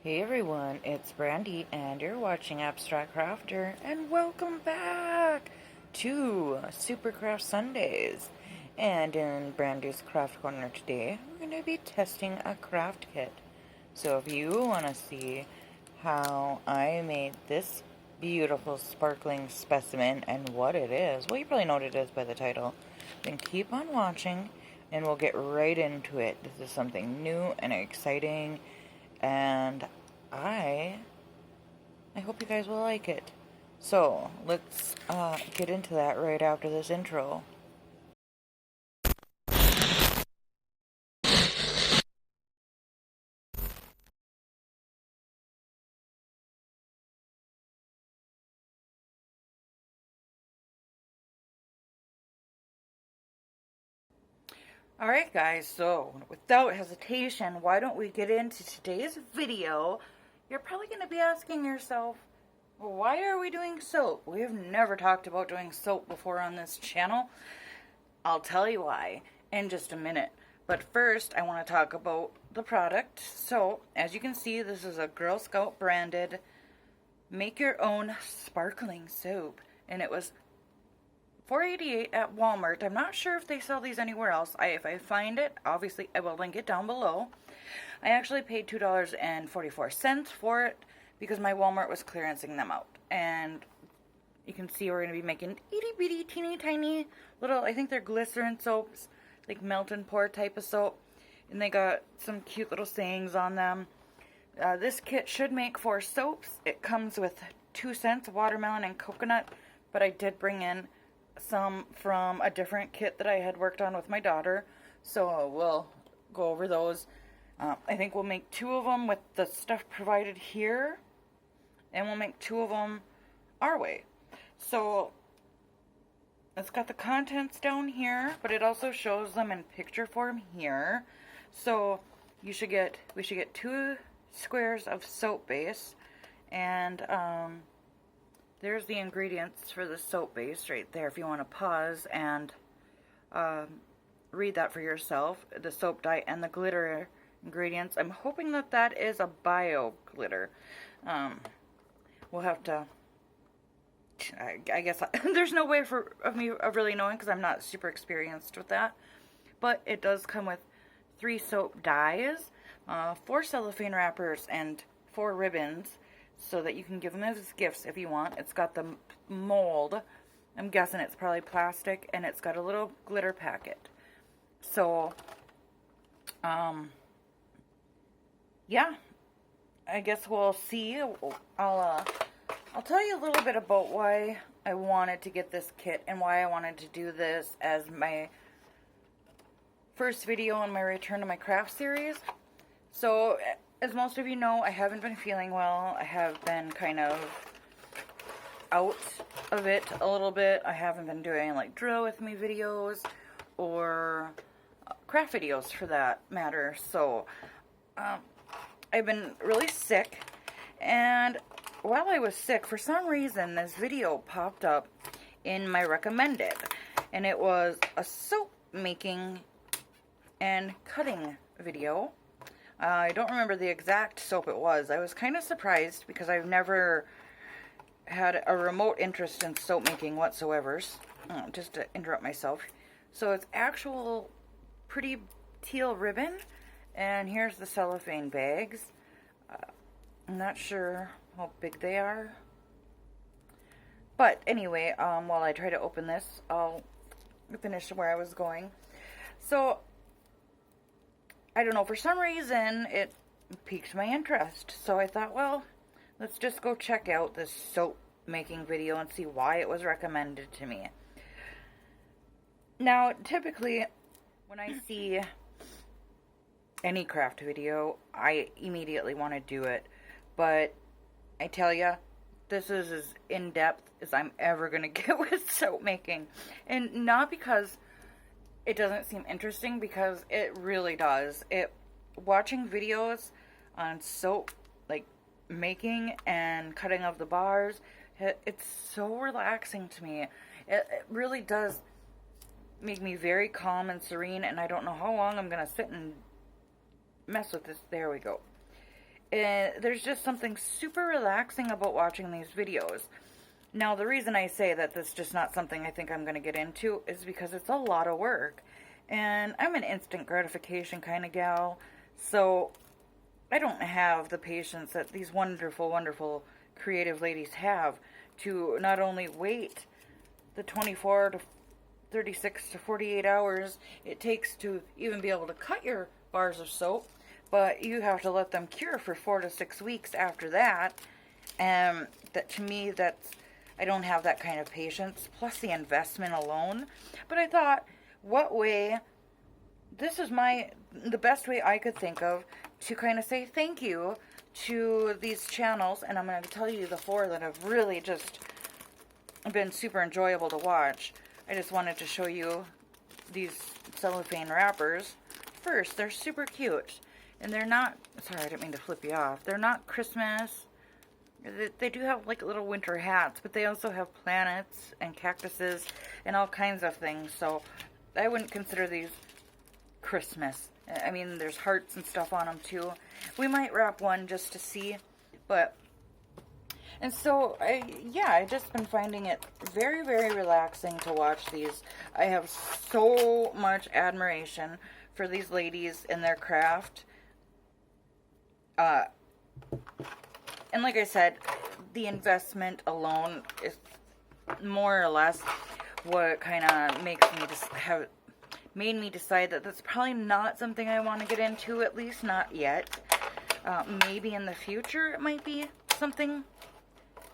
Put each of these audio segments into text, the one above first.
Hey everyone, it's Brandee and you're watching Abstract Crafter, and welcome back to Super Craft Sundays. And in Brandee's Craft Corner today, we're going to be testing a craft kit. So if you want to see how I made this beautiful sparkling specimen and what it is, well, you probably know what it is by the title, then keep on watching and we'll get right into it. This is something new and exciting, and I hope you guys will like it. So let's get into that right after this intro. Alright guys, so without hesitation, why don't we get into today's video? You're probably going to be asking yourself, well, why are we doing soap? We have never talked about doing soap before on this channel. I'll tell you why in just a minute. But first, I want to talk about the product. So, as you can see, this is a Girl Scout branded make your own sparkling soap. And it was $4.88 at Walmart. I'm not sure if they sell these anywhere else. If I find it, obviously I will link it down below. I actually paid $2.44 for it because my Walmart was clearancing them out. And you can see we're going to be making itty bitty teeny tiny little, I think they're glycerin soaps, like melt and pour type of soap. And they got some cute little sayings on them. This kit should make 4 soaps. It comes with 2 scents, watermelon and coconut, but I did bring in some from a different kit that I had worked on with my daughter, so we'll go over those. I think we'll make 2 of them with the stuff provided here, and we'll make 2 of them our way. So it's got the contents down here, but it also shows them in picture form here. So we should get 2 squares of soap base, and there's the ingredients for the soap base right there if you want to pause and read that for yourself. The soap dye and the glitter ingredients. I'm hoping that that is a bio glitter. We'll have to, I guess, there's no way of me really knowing because I'm not super experienced with that. But it does come with 3 soap dyes, 4 cellophane wrappers, and 4 ribbons, so that you can give them as gifts if you want. It's got the mold. I'm guessing it's probably plastic, and it's got a little glitter packet. So, yeah, I guess we'll see. I'll tell you a little bit about why I wanted to get this kit and why I wanted to do this as my first video on my return to my craft series. So, as most of you know, I haven't been feeling well. I have been kind of out of it a little bit. I haven't been doing like drill with me videos or craft videos for that matter. So I've been really sick, and while I was sick, for some reason this video popped up in my recommended, and it was a soap making and cutting video. I don't remember the exact soap it was. I was kind of surprised because I've never had a remote interest in soap making whatsoever. Just to interrupt myself. So it's actual pretty teal ribbon, and here's the cellophane bags. I'm not sure how big they are. But anyway, while I try to open this, I'll finish where I was going. So I don't know, for some reason it piqued my interest. So I thought, well, let's just go check out this soap making video and see why it was recommended to me. Now, typically, when I see any craft video, I immediately want to do it. But I tell ya, this is as in-depth as I'm ever going to get with soap making. And not because it doesn't seem interesting, because it really does. Watching videos on soap, like making and cutting of the bars, it's so relaxing to me. It really does make me very calm and serene, and I don't know how long I'm going to sit and mess with this. There we go. There's just something super relaxing about watching these videos. Now, the reason I say that this is just not something I think I'm going to get into is because it's a lot of work. And I'm an instant gratification kind of gal, so I don't have the patience that these wonderful, wonderful creative ladies have to not only wait the 24 to 36 to 48 hours it takes to even be able to cut your bars of soap, but you have to let them cure for 4 to 6 weeks after that. And that, to me, I don't have that kind of patience, plus the investment alone. But I thought, this is the best way I could think of to kind of say thank you to these channels. And I'm going to tell you the 4 that have really just been super enjoyable to watch. I just wanted to show you these cellophane wrappers. First, they're super cute. And they're not, sorry, I didn't mean to flip you off. They're not Christmas. They do have like little winter hats, but they also have planets and cactuses and all kinds of things. So I wouldn't consider these Christmas. I mean, there's hearts and stuff on them too. We might wrap one just to see, and so I've just been finding it very, very relaxing to watch these. I have so much admiration for these ladies and their craft. And like I said, the investment alone is more or less what kind of made me decide that that's probably not something I want to get into, at least not yet. Maybe in the future it might be something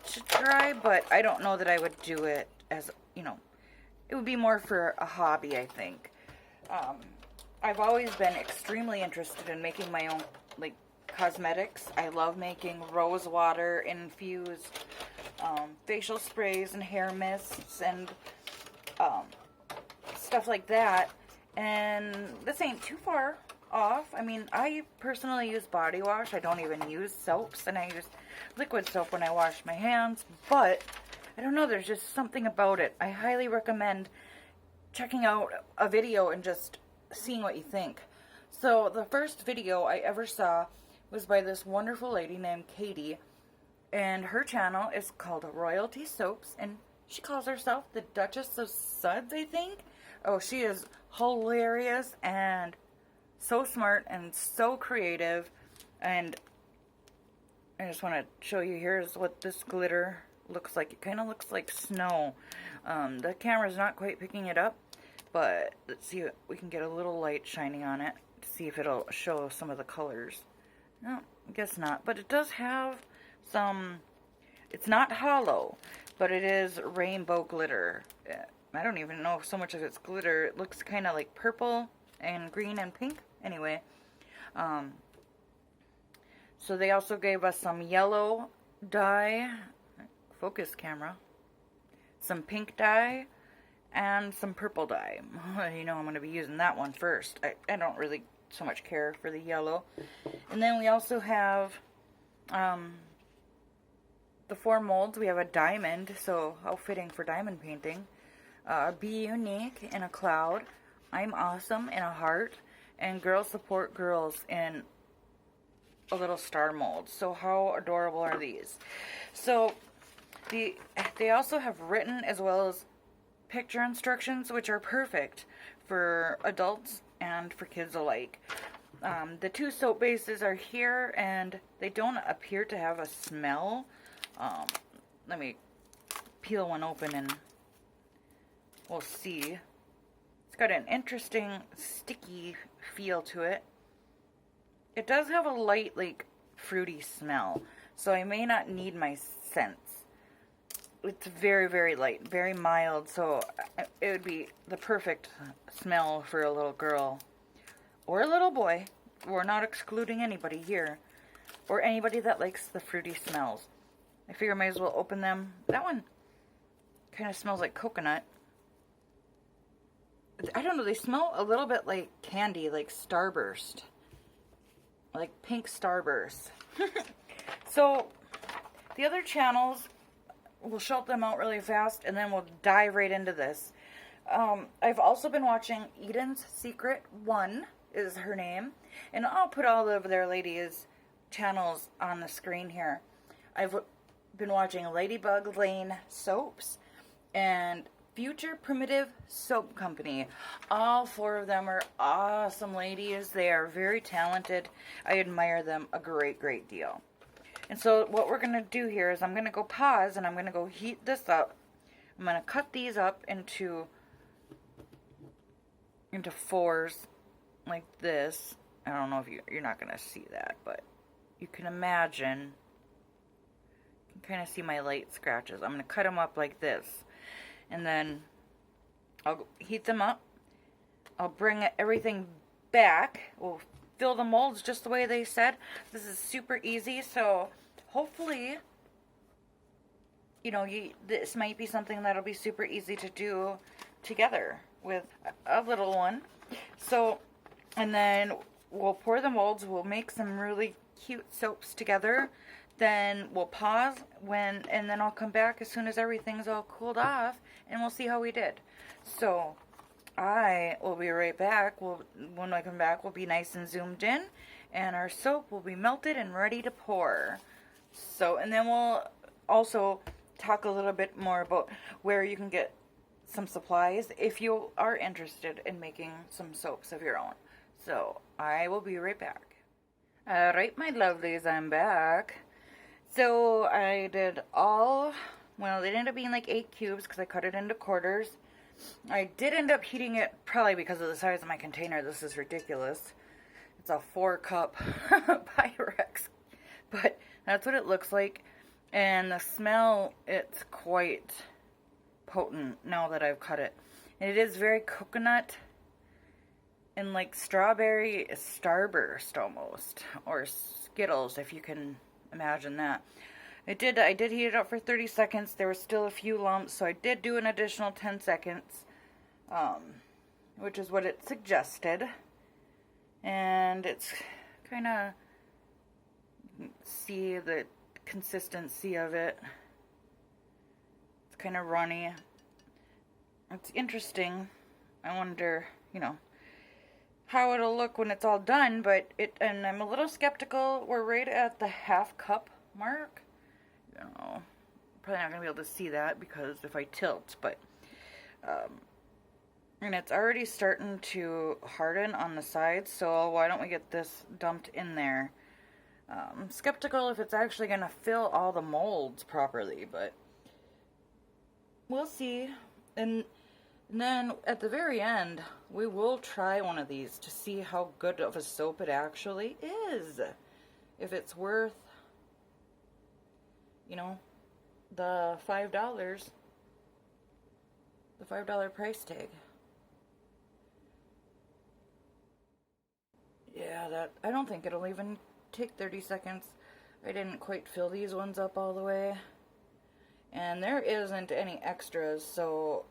to try, but I don't know that I would do it as, it would be more for a hobby, I think. I've always been extremely interested in making my own, cosmetics. I love making rose water infused facial sprays and hair mists and stuff like that. And this ain't too far off. I mean, I personally use body wash. I don't even use soaps, and I use liquid soap when I wash my hands. But I don't know, there's just something about it. I highly recommend checking out a video and just seeing what you think. So the first video I ever saw was by this wonderful lady named Katie, and her channel is called Royalty Soaps, and she calls herself the Duchess of Suds, I think. Oh, she is hilarious and so smart and so creative, and I just want to show you, here's what this glitter looks like. It kind of looks like snow. The camera's not quite picking it up, but let's see if we can get a little light shining on it to see if it'll show some of the colors. No, I guess not. But it does have some, it's not hollow, but it is rainbow glitter. I don't even know so much of it's glitter. It looks kind of like purple and green and pink. Anyway, so they also gave us some yellow dye, focus camera, some pink dye, and some purple dye. I'm going to be using that one first. I don't really so much care for the yellow. And then we also have the 4 molds. We have a diamond, so how fitting for diamond painting. Be unique in a cloud. I'm awesome in a heart. And girls support girls in a little star mold. So how adorable are these? So they also have written as well as picture instructions, which are perfect for adults and for kids alike. The 2 soap bases are here, and they don't appear to have a smell. Let me peel one open and we'll see. It's got an interesting sticky feel to it. It does have a light, fruity smell, so I may not need my scents. It's very, very light, very mild, so it would be the perfect smell for a little girl or a little boy. We're not excluding anybody here, or anybody that likes the fruity smells. I figure I might as well open them. That one kind of smells like coconut. I don't know, they smell a little bit like candy, like Starburst. Like pink Starburst. So, the other channels, we'll shout them out really fast, and then we'll dive right into this. I've also been watching Eden's Secret 1 is her name, and I'll put all of their ladies' channels on the screen here. I've been watching Ladybug Lane Soaps and Future Primitive Soap Company. All 4 of them are awesome ladies. They are very talented. I admire them a great, great deal. And so what we're going to do here is I'm going to go pause and I'm going to go heat this up. I'm going to cut these up into 4s like this. I don't know if you're not going to see that, but you can imagine. You can kind of see my light scratches. I'm going to cut them up like this. And then I'll heat them up. I'll bring everything back. We'll fill the molds just the way they said. This is super easy, so hopefully, you know, this might be something that'll be super easy to do together with a little one. So, and then we'll pour the molds. We'll make some really cute soaps together. Then we'll pause and then I'll come back as soon as everything's all cooled off, and we'll see how we did. So I will be right back. When I come back, we'll be nice and zoomed in, and our soap will be melted and ready to pour. So, and then we'll also talk a little bit more about where you can get some supplies if you are interested in making some soaps of your own. So I will be right back. All right, my lovelies, I'm back. So I did well, it ended up being like 8 cubes because I cut it into quarters. I did end up heating it probably because of the size of my container. This is ridiculous. It's a 4-cup Pyrex, but that's what it looks like. And the smell, it's quite potent now that I've cut it. And it is very coconut and like strawberry starburst almost, or Skittles if you can imagine that. I did heat it up for 30 seconds. There were still a few lumps, so I did do an additional 10 seconds, which is what it suggested. And it's kind of, see the consistency of it. It's kind of runny. It's interesting. I wonder, you know, how it'll look when it's all done, and I'm a little skeptical. We're right at the half cup mark. You know, probably not gonna be able to see that because if I tilt, but and it's already starting to harden on the sides, so why don't we get this dumped in there? I'm skeptical if it's actually gonna fill all the molds properly, but we'll see. And then at the very end, we will try one of these to see how good of a soap it actually is. If it's worth, you know, the $5, the $5 price tag. Yeah, I don't think it'll even take 30 seconds. I didn't quite fill these ones up all the way. And there isn't any extras, so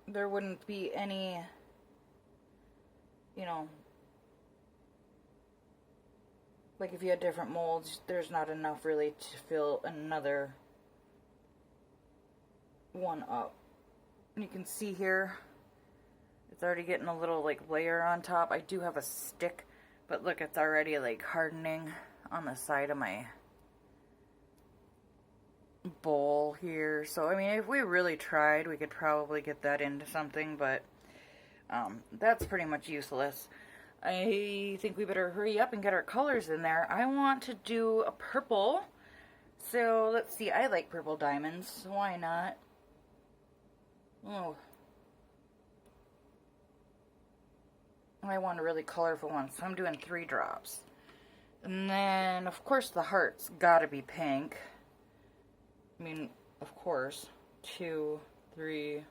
there wouldn't be any, you know, like if you had different molds, there's not enough really to fill another one up. And you can see here, it's already getting a little like layer on top. I do have a stick, but look, it's already like hardening on the side of my bowl here. So I mean, if we really tried, we could probably get that into something, but that's pretty much useless. I think we better hurry up and get our colors in there. I want to do a purple, so let's see. I like purple diamonds, so why not? Oh, I want a really colorful one, so I'm doing 3 drops. And then of course the heart's gotta be pink. I mean, of course. 2, 3.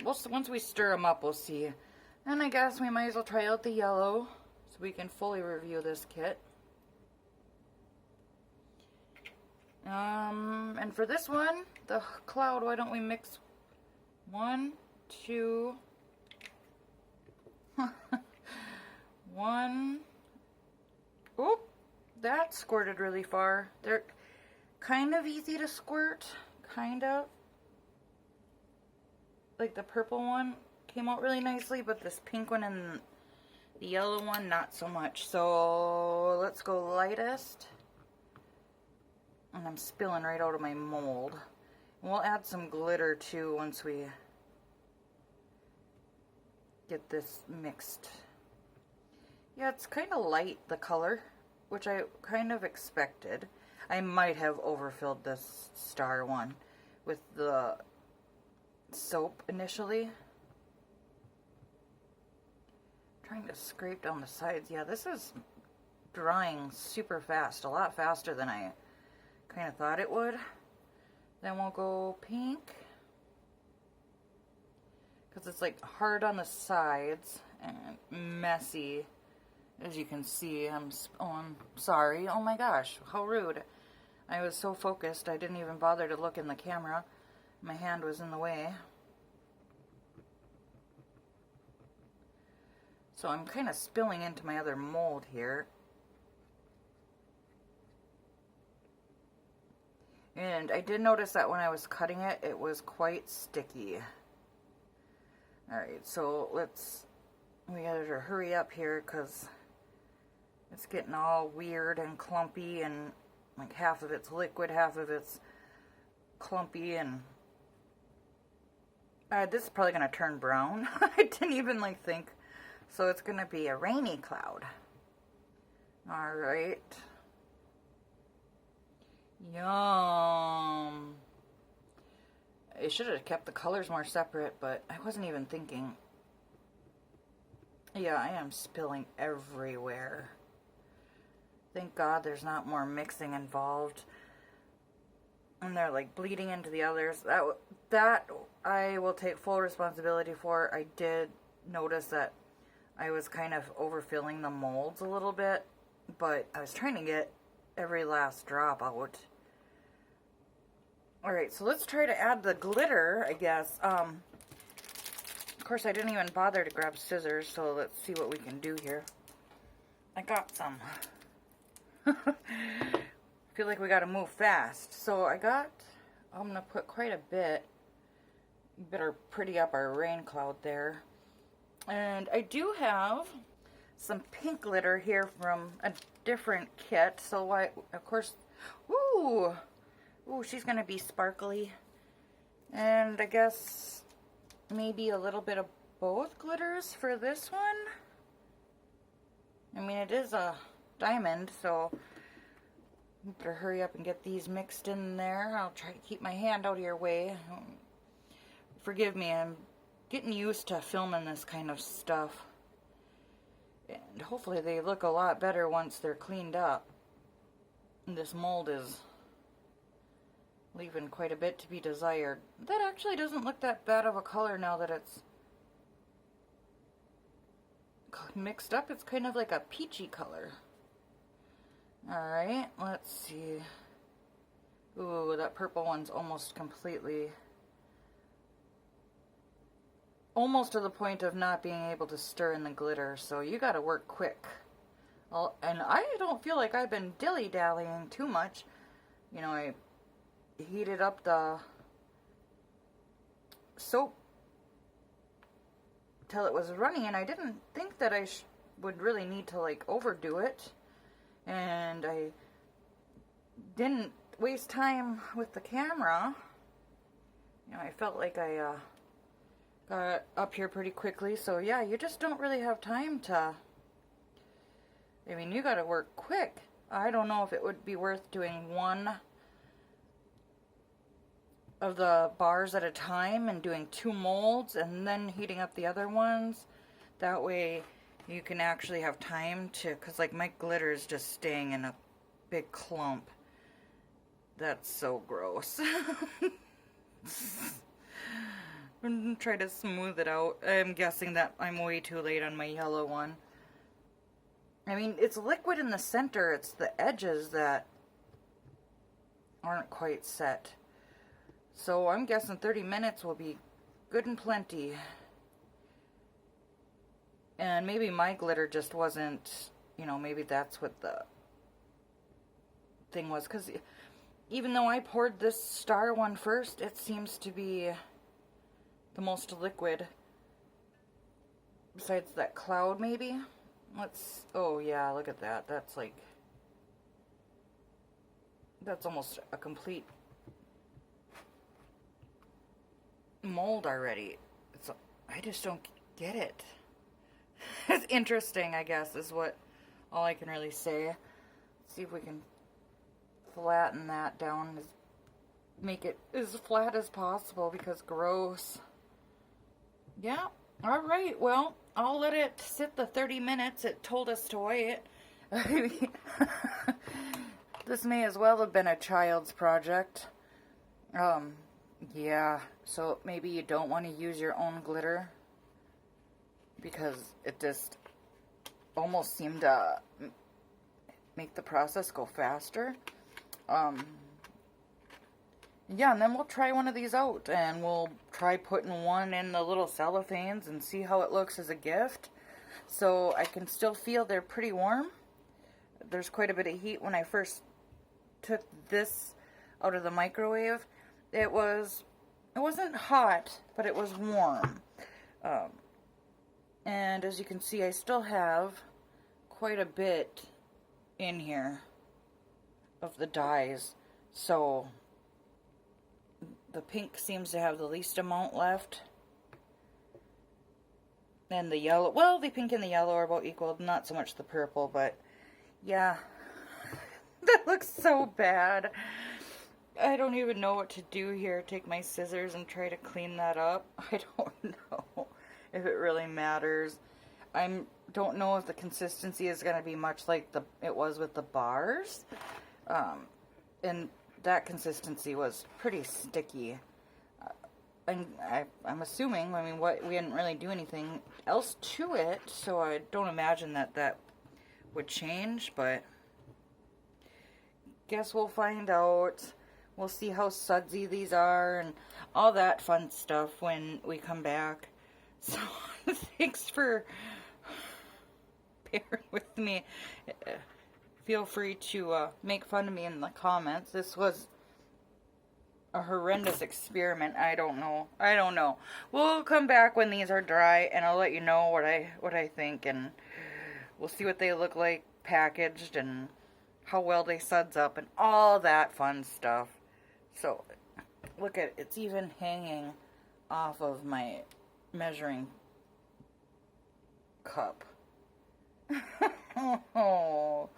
Once we stir them up, we'll see. And I guess we might as well try out the yellow so we can fully review this kit. And for this one, the cloud, why don't we mix 1, 2, 1. Oop, that squirted really far. They're kind of easy to squirt, kind of. Like the purple one came out really nicely, but this pink one and The yellow one, not so much. So let's go lightest. And I'm spilling right out of my mold. And we'll add some glitter too once we get this mixed. Yeah, it's kind of light, the color, which I kind of expected. I might have overfilled this star one with the soap initially. Trying to scrape down the sides. Yeah, this is drying super fast, a lot faster than I kind of thought it would. Then we'll go pink, because it's like hard on the sides and messy, as you can see. I'm sorry. Oh my gosh, how rude. I was so focused I didn't even bother to look in the camera. My hand was in the way. So I'm kind of spilling into my other mold here. And I did notice that when I was cutting it, it was quite sticky. Alright, so we gotta hurry up here because it's getting all weird and clumpy, and like half of it's liquid, half of it's clumpy, and this is probably gonna turn brown. I didn't even like think. So it's gonna be a rainy cloud. Alright. Yum. I should have kept the colors more separate, but I wasn't even thinking. Yeah, I am spilling everywhere. Thank God there's not more mixing involved. And they're like bleeding into the others. That I will take full responsibility for. I did notice that I was kind of overfilling the molds a little bit, but I was trying to get every last drop out. Alright, so let's try to add the glitter, I guess. Of course, I didn't even bother to grab scissors, so let's see what we can do here. I got some. Feel like we gotta move fast. So I'm gonna put quite a bit. Better pretty up our rain cloud there. And I do have some pink glitter here from a different kit. So of course, ooh, she's gonna be sparkly. And I guess maybe a little bit of both glitters for this one. I mean, it is a diamond, so I better hurry up and get these mixed in there. I'll try to keep my hand out of your way. Forgive me, I'm getting used to filming this kind of stuff. And hopefully they look a lot better once they're cleaned up. And this mold is leaving quite a bit to be desired. That actually doesn't look that bad of a color now that it's mixed up. It's kind of like a peachy color. Alright, let's see. Ooh, that purple one's almost completely... almost to the point of not being able to stir in the glitter, so you gotta work quick. And I don't feel like I've been dilly-dallying too much. You know, I heated up the soap till it was runny, and I didn't think that I would really need to like overdo it. And I didn't waste time with the camera. You know, I felt like I got up here pretty quickly, so yeah, you just don't really have time to, I mean, you gotta work quick. I don't know if it would be worth doing one of the bars at a time and doing 2 molds and then heating up the other ones. That way you can actually have time to, because like my glitter is just staying in a big clump. That's so gross. Try to smooth it out. I'm guessing that I'm way too late on my yellow one. I mean, it's liquid in the center. It's the edges that aren't quite set. So I'm guessing 30 minutes will be good and plenty. And maybe my glitter just wasn't, you know, maybe that's what the thing was. Because even though I poured this star one first, it seems to be the most liquid. Besides that cloud, maybe. Oh yeah, look at that. That's like, that's almost a complete mold already. I just don't get it. It's interesting, I guess, is what all I can really say. Let's see if we can flatten that down, make it as flat as possible, because gross. Yeah, alright, well, I'll let it sit the 30 minutes it told us to wait. This may as well have been a child's project. Yeah, so maybe you don't want to use your own glitter, because it just almost seemed to make the process go faster. Yeah, and then we'll try one of these out, and we'll try putting one in the little cellophanes and see how it looks as a gift. So I can still feel they're pretty warm. There's quite a bit of heat. When I first took this out of the microwave, it wasn't hot, but it was warm. And as you can see, I still have quite a bit in here of the dyes. So the pink seems to have the least amount left. And the yellow, well, the pink and the yellow are about equal, not so much the purple, but yeah. That looks so bad. I don't even know what to do here. Take my scissors and try to clean that up. I don't know if it really matters. I don't know if the consistency is going to be much like it was with the bars. And that consistency was pretty sticky. And I'm assuming, I mean, we didn't really do anything else to it, so I don't imagine that would change, but guess we'll find out. We'll see how sudsy these are and all that fun stuff when we come back. So, thanks for bearing with me. Feel free to make fun of me in the comments. This was a horrendous experiment. I don't know. We'll come back when these are dry, and I'll let you know what I think, and we'll see what they look like packaged and how well they suds up and all that fun stuff. So, look at it. It's even hanging off of my measuring cup. Oh.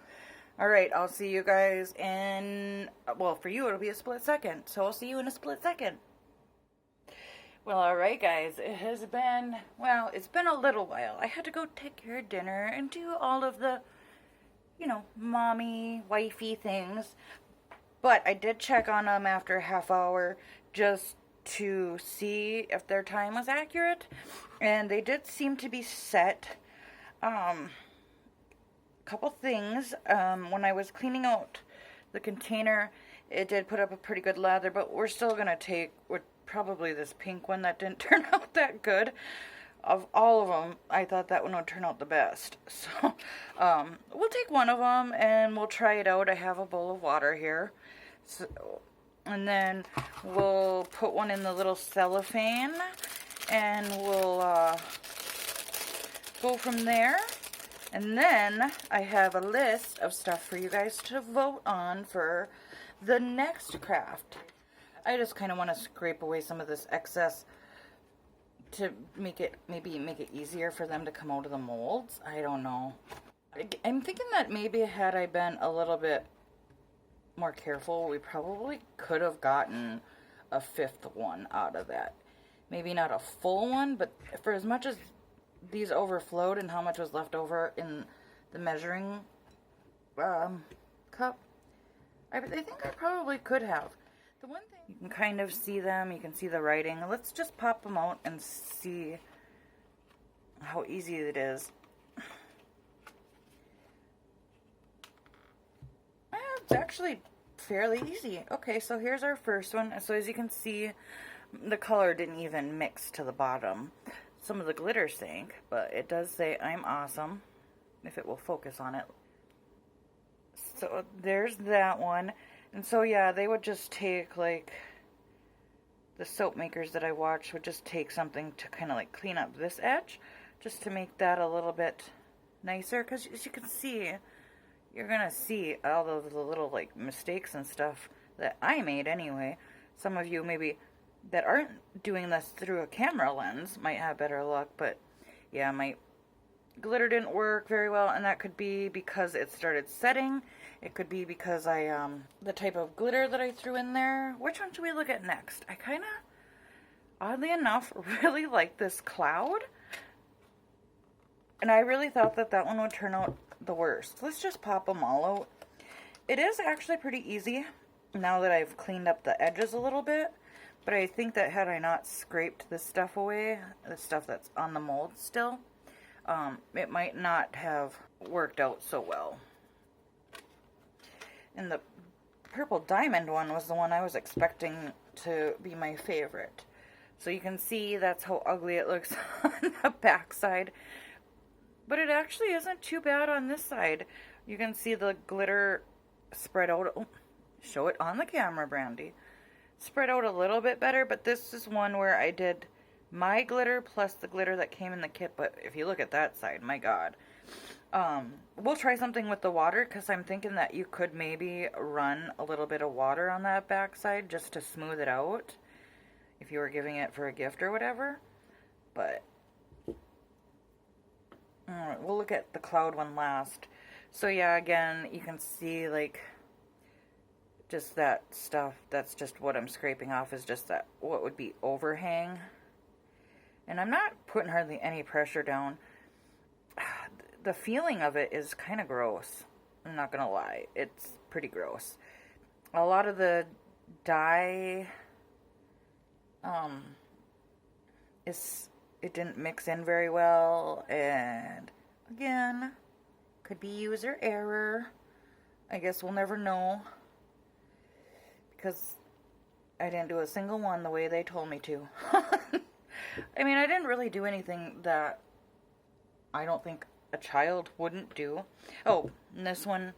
Alright, I'll see you guys in, well, for you it'll be a split second, so I'll see you in a split second. Well, alright guys, it's been a little while. I had to go take care of dinner and do all of the, mommy, wifey things. But I did check on them after a half hour just to see if their time was accurate. And they did seem to be set. Couple things. When I was cleaning out the container, it did put up a pretty good lather, but we're still going to take probably this pink one that didn't turn out that good. Of all of them, I thought that one would turn out the best. So, we'll take one of them and we'll try it out. I have a bowl of water here. So, and then we'll put one in the little cellophane and we'll go from there. And then I have a list of stuff for you guys to vote on for the next craft. I just kind of want to scrape away some of this excess to maybe make it easier for them to come out of the molds. I don't know. I'm thinking that maybe had I been a little bit more careful, we probably could have gotten a fifth one out of that. Maybe not a full one, but for as much as these overflowed and how much was left over in the measuring cup, I think I probably could have. The one thing, you can kind of see them, you can see the writing. Let's just pop them out and see how easy it is. It's actually fairly easy. Okay, so here's our first one. So as you can see, the color didn't even mix to the bottom. Some of the glitter sank, but it does say I'm awesome, if it will focus on it. So there's that one. And so yeah, they would just take, like, the soap makers that I watched would just take something to kind of like clean up this edge, just to make that a little bit nicer, because as you can see, you're gonna see all of the little like mistakes and stuff that I made anyway. Some of you maybe that aren't doing this through a camera lens might have better luck, but yeah, my glitter didn't work very well, and that could be because it started setting. It could be because the type of glitter that I threw in there. Which one should we look at next? I kind of, oddly enough, really like this cloud. And I really thought that that one would turn out the worst. Let's just pop them all out. It is actually pretty easy now that I've cleaned up the edges a little bit. But I think that had I not scraped this stuff away, the stuff that's on the mold still, it might not have worked out so well. And the purple diamond one was the one I was expecting to be my favorite. So you can see that's how ugly it looks on the back side. But it actually isn't too bad on this side. You can see the glitter spread out. Oh, show it on the camera, Brandee. Spread out a little bit better, but this is one where I did my glitter plus the glitter that came in the kit. But if you look at that side, my God. We'll try something with the water, because I'm thinking that you could maybe run a little bit of water on that back side just to smooth it out if you were giving it for a gift or whatever. But we'll look at the cloud one last. So yeah, again, you can see like just that stuff. That's just what I'm scraping off, is just that what would be overhang. And I'm not putting hardly any pressure down. The feeling of it is kind of gross. I'm not gonna lie. It's pretty gross. A lot of the dye, it didn't mix in very well, and again, could be user error. I guess we'll never know, because I didn't do a single one the way they told me to. I mean, I didn't really do anything that I don't think a child wouldn't do. Oh, and this one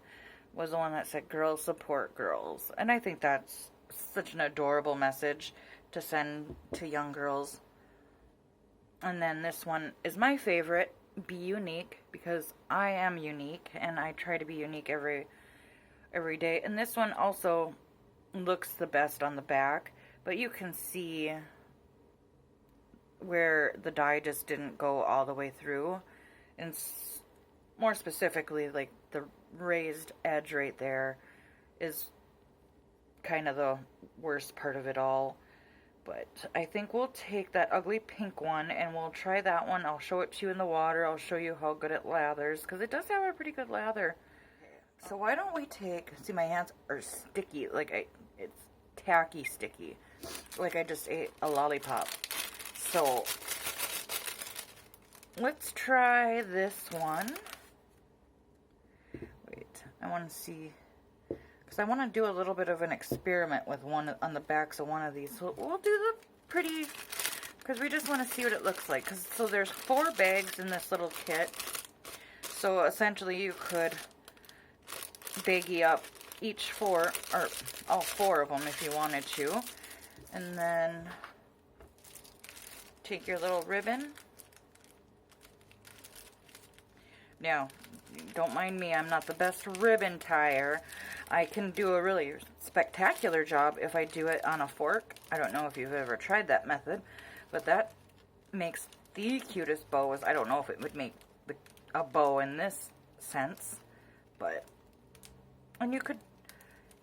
was the one that said girls support girls. And I think that's such an adorable message to send to young girls. And then this one is my favorite, be unique, because I am unique and I try to be unique every day. And this one also looks the best on the back, but you can see where the dye just didn't go all the way through. And more specifically, like the raised edge right there is kind of the worst part of it all. But I think we'll take that ugly pink one and we'll try that one. I'll show it to you in the water. I'll show you how good it lathers, because it does have a pretty good lather. So why don't we take, see, my hands are sticky, it's tacky sticky, like I just ate a lollipop. So let's try this one. Wait, I want to see, because I want to do a little bit of an experiment with one on the backs of one of these. So we'll do the pretty, because we just want to see what it looks like. So there's 4 bags in this little kit. So essentially you could baggie up each 4, or all 4 of them if you wanted to. And then take your little ribbon. Now, don't mind me, I'm not the best ribbon tyer. I can do a really spectacular job if I do it on a fork. I don't know if you've ever tried that method, but that makes the cutest bows. I don't know if it would make a bow in this sense, but, and you could,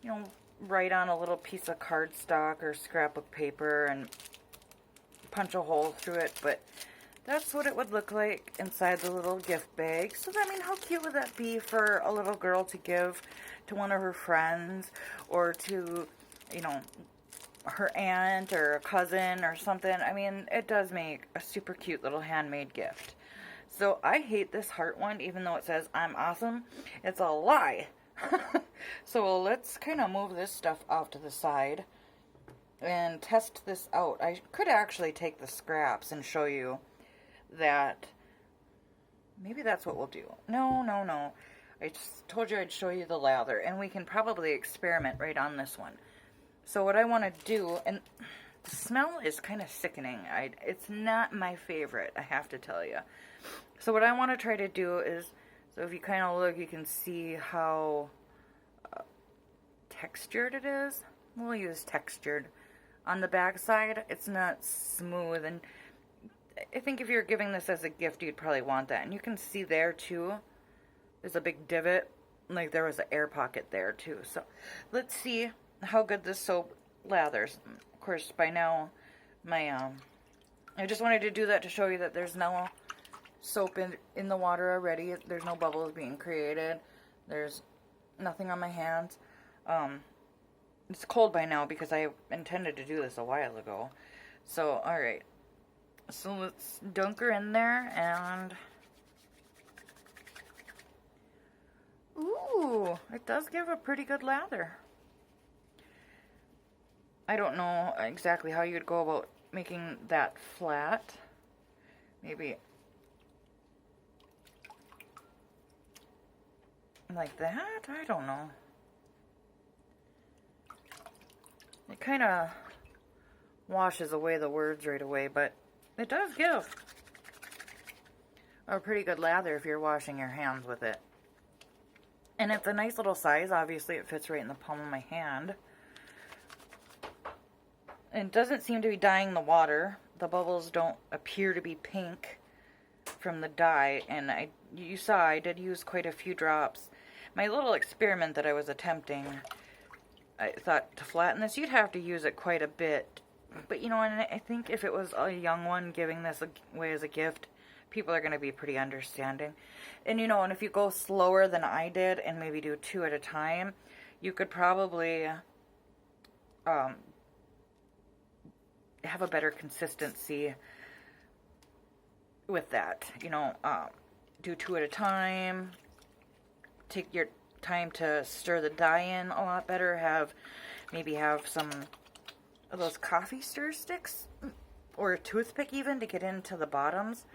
you know, write on a little piece of cardstock or scrapbook paper and punch a hole through it, but that's what it would look like inside the little gift bag. So, I mean, how cute would that be for a little girl to give to one of her friends, or to, you know, her aunt or a cousin or something? I mean, it does make a super cute little handmade gift. So, I hate this heart one, even though it says I'm awesome. It's a lie. So, let's kind of move this stuff off to the side and test this out. I could actually take the scraps and show you that. Maybe that's what we'll do. No. I just told you I'd show you the lather, and we can probably experiment right on this one. So what I want to do, and the smell is kind of sickening. It's not my favorite, I have to tell you. So what I want to try to do is So if you kind of look, you can see how textured it is. We'll use textured. On the back side, it's not smooth, and I think if you're giving this as a gift, you'd probably want that. And you can see there too, there's a big divot, like there was an air pocket there too. So let's see how good this soap lathers. Of course, by now, I just wanted to do that to show you that there's no soap in the water already. There's no bubbles being created. There's nothing on my hands. It's cold by now because I intended to do this a while ago. So, alright. So let's dunk her in there and... Ooh, it does give a pretty good lather. I don't know exactly how you'd go about making that flat. Maybe like that? I don't know. It kind of washes away the words right away, but it does give a pretty good lather if you're washing your hands with it. And it's a nice little size. Obviously, it fits right in the palm of my hand. It doesn't seem to be dyeing the water. The bubbles don't appear to be pink from the dye, and you saw I did use quite a few drops. My little experiment that I was attempting, I thought to flatten this, you'd have to use it quite a bit. But you know, and I think if it was a young one giving this away as a gift, people are going to be pretty understanding. And you know, and if you go slower than I did and maybe do 2 at a time, you could probably have a better consistency with that. You know, do 2 at a time. Take your time to stir the dye in a lot better. Maybe have some of those coffee stir sticks or a toothpick even to get into the bottoms.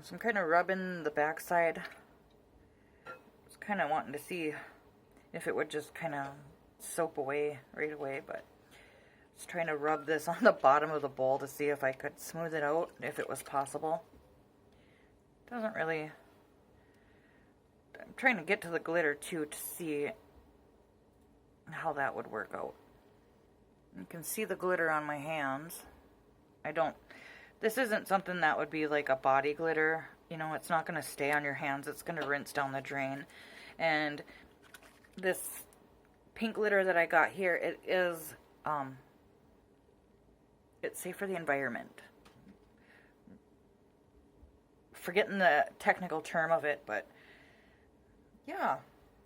So I'm kind of rubbing the backside. Just kind of wanting to see if it would just kind of soap away right away, but just trying to rub this on the bottom of the bowl to see if I could smooth it out, if it was possible. Doesn't really... I'm trying to get to the glitter too to see how that would work out. You can see the glitter on my hands. This isn't something that would be like a body glitter. You know, it's not going to stay on your hands. It's going to rinse down the drain. And this pink glitter that I got here, it is, it's safe for the environment. Forgetting the technical term of it, but yeah.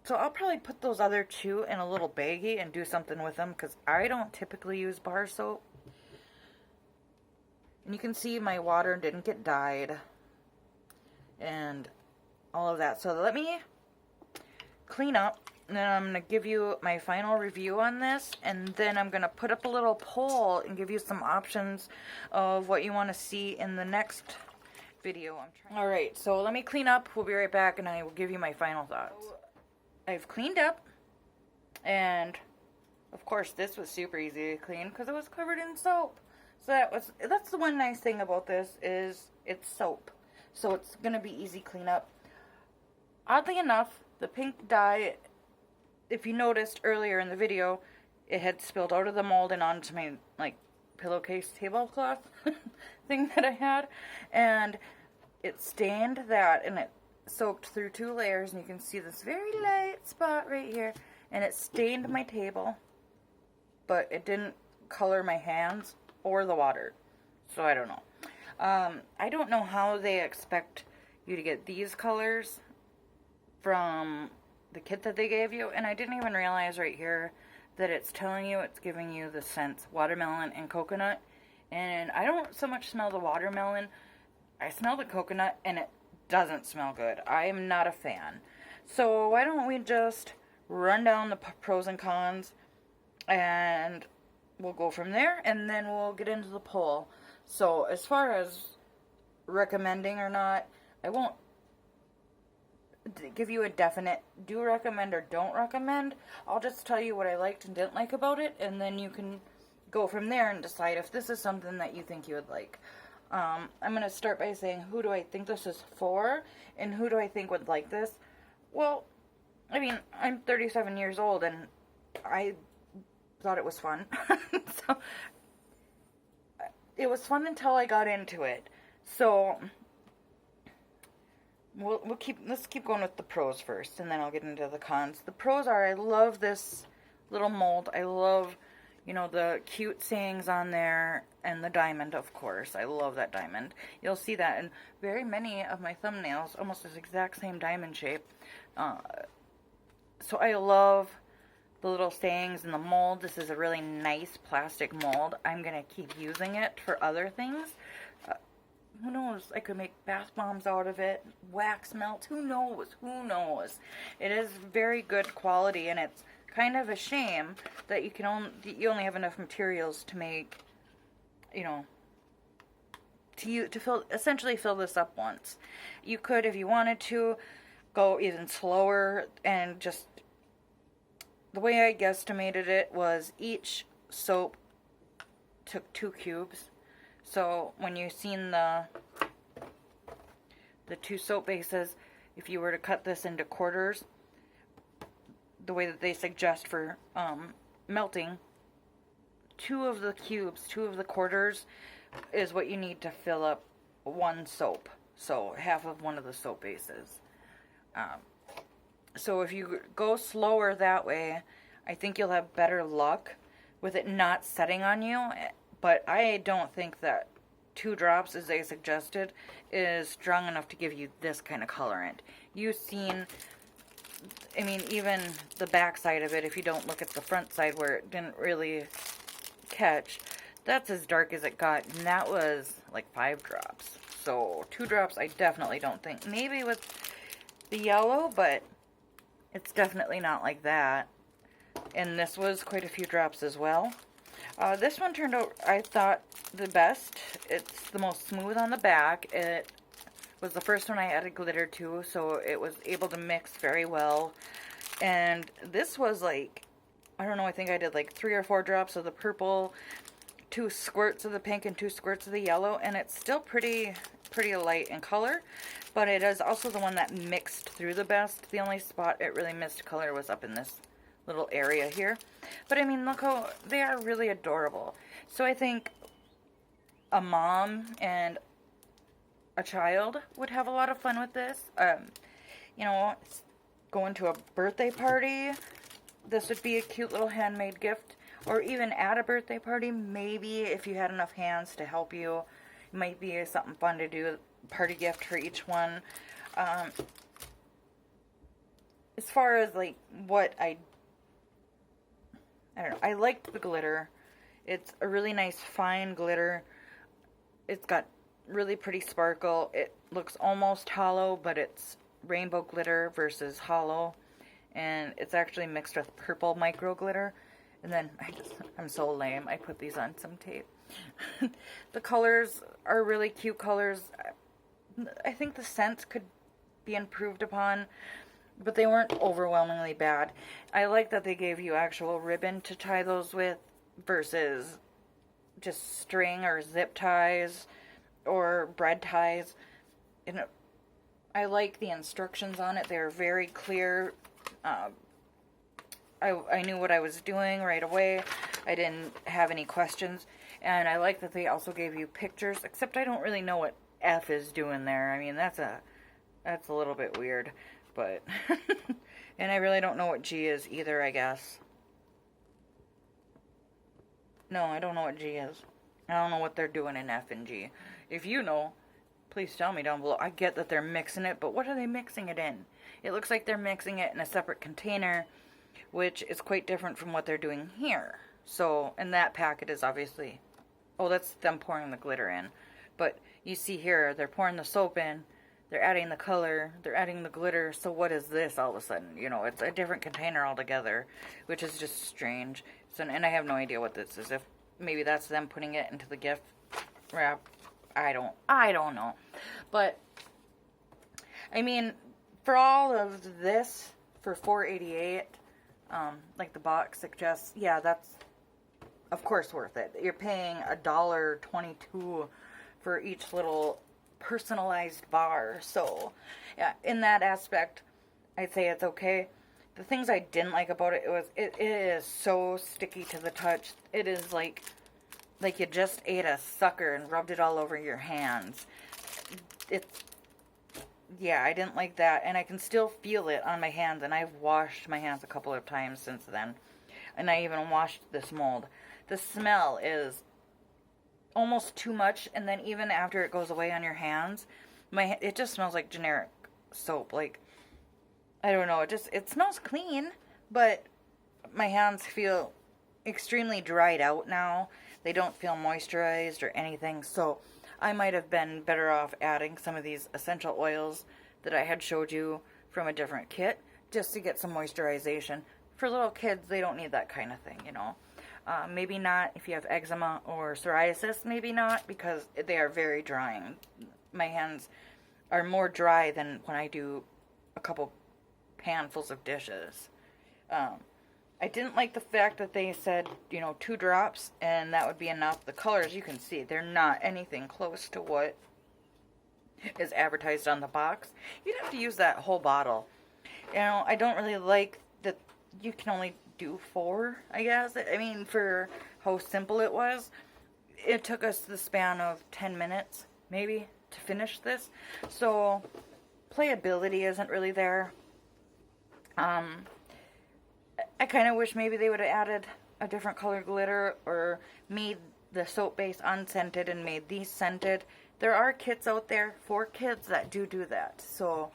So I'll probably put those other 2 in a little baggie and do something with them, because I don't typically use bar soap. And you can see my water didn't get dyed and all of that. So let me clean up, and then I'm going to give you my final review on this, and then I'm going to put up a little poll and give you some options of what you want to see in the next video. Alright, so let me clean up. We'll be right back, and I will give you my final thoughts. I've cleaned up, and of course this was super easy to clean because it was covered in soap. So that's the one nice thing about this, is it's soap. So it's going to be easy cleanup. Oddly enough, the pink dye, if you noticed earlier in the video, it had spilled out of the mold and onto my like pillowcase tablecloth thing that I had. And it stained that, and it soaked through 2 layers, and you can see this very light spot right here. And it stained my table, but it didn't color my hands or the water. So I don't know. I don't know how they expect you to get these colors from the kit that they gave you. And I didn't even realize right here that it's telling you, it's giving you the scents watermelon and coconut. And I don't so much smell the watermelon. I smell the coconut, and it doesn't smell good. I am not a fan. So why don't we just run down the pros and cons, and we'll go from there, and then we'll get into the poll. So as far as recommending or not, I won't give you a definite do recommend or don't recommend. I'll just tell you what I liked and didn't like about it, and then you can go from there and decide if this is something that you think you would like. I'm going to start by saying, who do I think this is for? And who do I think would like this? Well, I mean, I'm 37 years old, and I thought it was fun. So, it was fun until I got into it. So, let's keep going with the pros first, and then I'll get into the cons. The pros are, I love this little mold. I love, you know, the cute sayings on there, and the diamond, of course. I love that diamond. You'll see that in very many of my thumbnails, almost this exact same diamond shape. So I love the little sayings in the mold. This is a really nice plastic mold. I'm going to keep using it for other things. Who knows? I could make bath bombs out of it, wax melts. Who knows? Who knows? It is very good quality, and it's kind of a shame that you only have enough materials to make, you know, to essentially fill this up once. You could, if you wanted to, go even slower, and just the way I guesstimated it was each soap took 2 cubes. So when you've seen the 2 soap bases, if you were to cut this into quarters, the way that they suggest for melting, 2 of the cubes, 2 of the quarters is what you need to fill up 1 soap. So half of one of the soap bases. So if you go slower that way, I think you'll have better luck with it not setting on you. But I don't think that 2 drops, as they suggested, is strong enough to give you this kind of colorant. You've seen, I mean, even the back side of it, if you don't look at the front side where it didn't really catch, that's as dark as it got, and that was like 5 drops. So 2 drops I definitely don't think. Maybe with the yellow, but it's definitely not like that. And this was quite a few drops as well. This one turned out, I thought, the best. It's the most smooth on the back. It was the first one I added glitter to, so it was able to mix very well. And this was like, I don't know, I think I did like 3 or 4 drops of the purple, 2 squirts of the pink, and 2 squirts of the yellow, and it's still pretty light in color, but it is also the one that mixed through the best. The only spot it really missed color was up in this little area here. But I mean, look how they are really adorable. So I think a mom and a child would have a lot of fun with this. You know, going to a birthday party, this would be a cute little handmade gift. Or even at a birthday party, maybe if you had enough hands to help you, it might be something fun to do, party gift for each one. As far as like what I don't know, I liked the glitter. It's a really nice fine glitter. It's got really pretty sparkle. It looks almost hollow, but it's rainbow glitter versus hollow. And it's actually mixed with purple micro glitter. And then I'm so lame. I put these on some tape. The colors are really cute colors. I think the scents could be improved upon, but they weren't overwhelmingly bad. I like that they gave you actual ribbon to tie those with versus just string or zip ties or bread ties. And I like the instructions on it. They're very clear. I knew what I was doing right away. I didn't have any questions. And I like that they also gave you pictures, except I don't really know what F is doing there. I mean, that's a little bit weird, but and I really don't know what G is either, I guess. No, I don't know what G is. I don't know what they're doing in F and G. If you know, please tell me down below. I get that they're mixing it, but what are they mixing it in? It looks like they're mixing it in a separate container, which is quite different from what they're doing here. So, and that packet is obviously, oh, that's them pouring the glitter in. But you see here, they're pouring the soap in, they're adding the color, they're adding the glitter. So what is this all of a sudden? You know, it's a different container altogether, which is just strange. So, and I have no idea what this is. If maybe that's them putting it into the gift wrap. I don't know. But, I mean, for all of this, for $4.88, like the box suggests, yeah, that's of course worth it. You're paying $1.22 for each little personalized bar. So, yeah, in that aspect, I'd say it's okay. The things I didn't like about it, it is so sticky to the touch. It is like you just ate a sucker and rubbed it all over your hands. Yeah, I didn't like that, and I can still feel it on my hands, and I've washed my hands a couple of times since then, and I even washed this mold. The smell is almost too much, and then even after it goes away on your hands, it just smells like generic soap. Like, I don't know, it smells clean, but my hands feel extremely dried out now. They don't feel moisturized or anything, so I might have been better off adding some of these essential oils that I had showed you from a different kit, just to get some moisturization. For little kids, they don't need that kind of thing, you know. Maybe not if you have eczema or psoriasis, maybe not, because they are very drying. My hands are more dry than when I do a couple handfuls of dishes. I didn't like the fact that they said, 2 drops, and that would be enough. The colors, you can see, they're not anything close to what is advertised on the box. You'd have to use that whole bottle. I don't really like that you can only do 4, I guess. I mean, for how simple it was, it took us the span of 10 minutes, maybe, to finish this. So, playability isn't really there. I kind of wish maybe they would have added a different color glitter or made the soap base unscented and made these scented. There are kits out there for kids that do that. So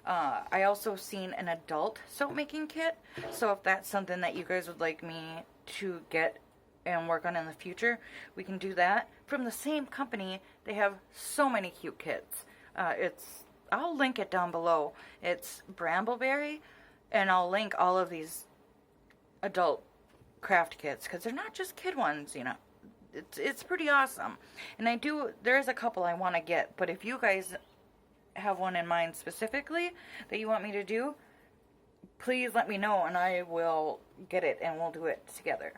I also seen an adult soap making kit. So if that's something that you guys would like me to get and work on in the future, we can do that. From the same company, they have so many cute kits. I'll link it down below. It's Bramble Berry, and I'll link all of these adult craft kits, because they're not just kid ones, it's pretty awesome. And there is a couple I want to get, but if you guys have one in mind specifically that you want me to do, please let me know and I will get it and we'll do it together.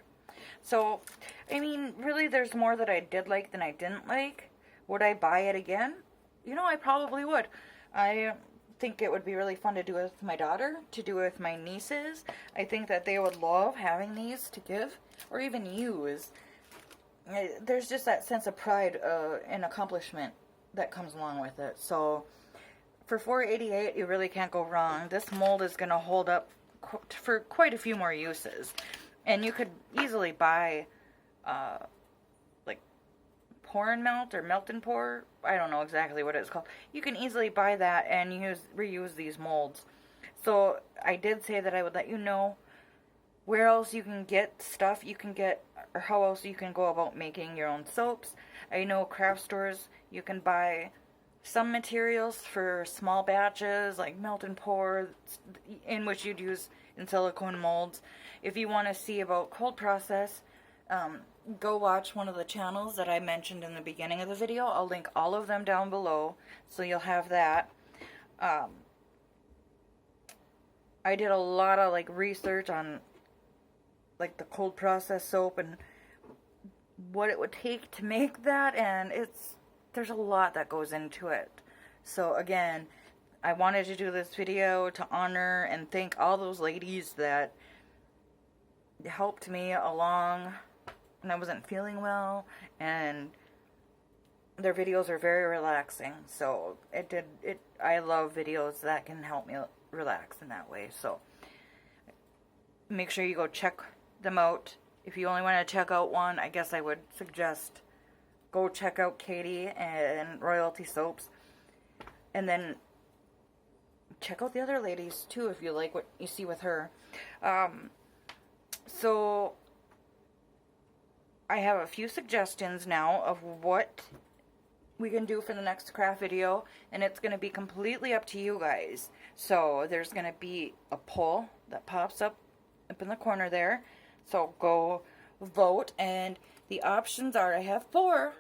So, I mean, really there's more that I did like than I didn't like. Would I buy it again? I probably would. I think it would be really fun to do with my daughter, to do with my nieces. I think that they would love having these to give or even use. There's just that sense of pride and accomplishment that comes along with it. So for $4.88, you really can't go wrong. This mold is going to hold up for quite a few more uses. And you could easily buy pour and melt or melt and pour. I don't know exactly what it's called. You can easily buy that and reuse these molds. So I did say that I would let you know where else you can get stuff or how else you can go about making your own soaps. I know craft stores, you can buy some materials for small batches like melt and pour, in which you'd use in silicone molds. If you want to see about cold process, go watch one of the channels that I mentioned in the beginning of the video. I'll link all of them down below, so you'll have that. I did a lot of research on the cold process soap and what it would take to make that, and there's a lot that goes into it. So again, I wanted to do this video to honor and thank all those ladies that helped me along when I wasn't feeling well, and their videos are very relaxing. So I love videos that can help me relax in that way. So make sure you go check them out. If you only want to check out one, I guess I would suggest go check out Katie and Royalty Soaps, and then check out the other ladies too if you like what you see with her. So I have a few suggestions now of what we can do for the next craft video, and it's going to be completely up to you guys. So there's going to be a poll that pops up in the corner there, so go vote, and the options are, I have 4.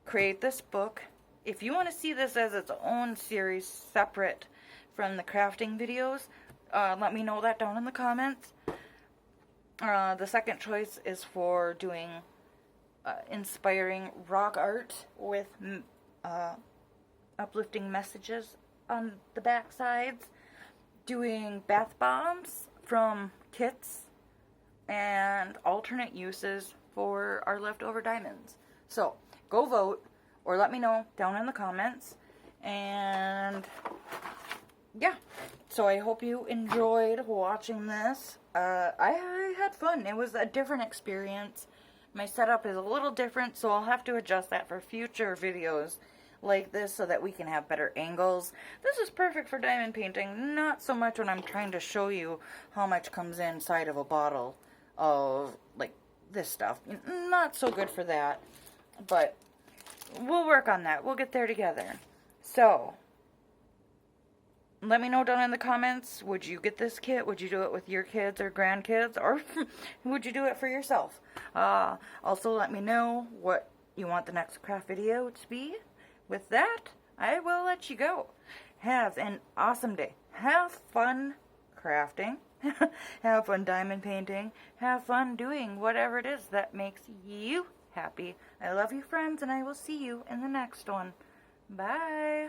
Create this book. If you want to see this as its own series separate from the crafting videos, let me know that down in the comments. The second choice is for doing inspiring rock art with uplifting messages on the back sides, doing bath bombs from kits, and alternate uses for our leftover diamonds. So go vote or let me know down in the comments. And yeah, so I hope you enjoyed watching this. I had fun. It was a different experience. My setup is a little different, so I'll have to adjust that for future videos like this so that we can have better angles. This is perfect for diamond painting, not so much when I'm trying to show you how much comes inside of a bottle of, like, this stuff. Not so good for that, but we'll work on that. We'll get there together. So, let me know down in the comments, would you get this kit? Would you do it with your kids or grandkids? Or would you do it for yourself? Also, let me know what you want the next craft video to be. With that, I will let you go. Have an awesome day. Have fun crafting. Have fun diamond painting. Have fun doing whatever it is that makes you happy. I love you, friends, and I will see you in the next one. Bye.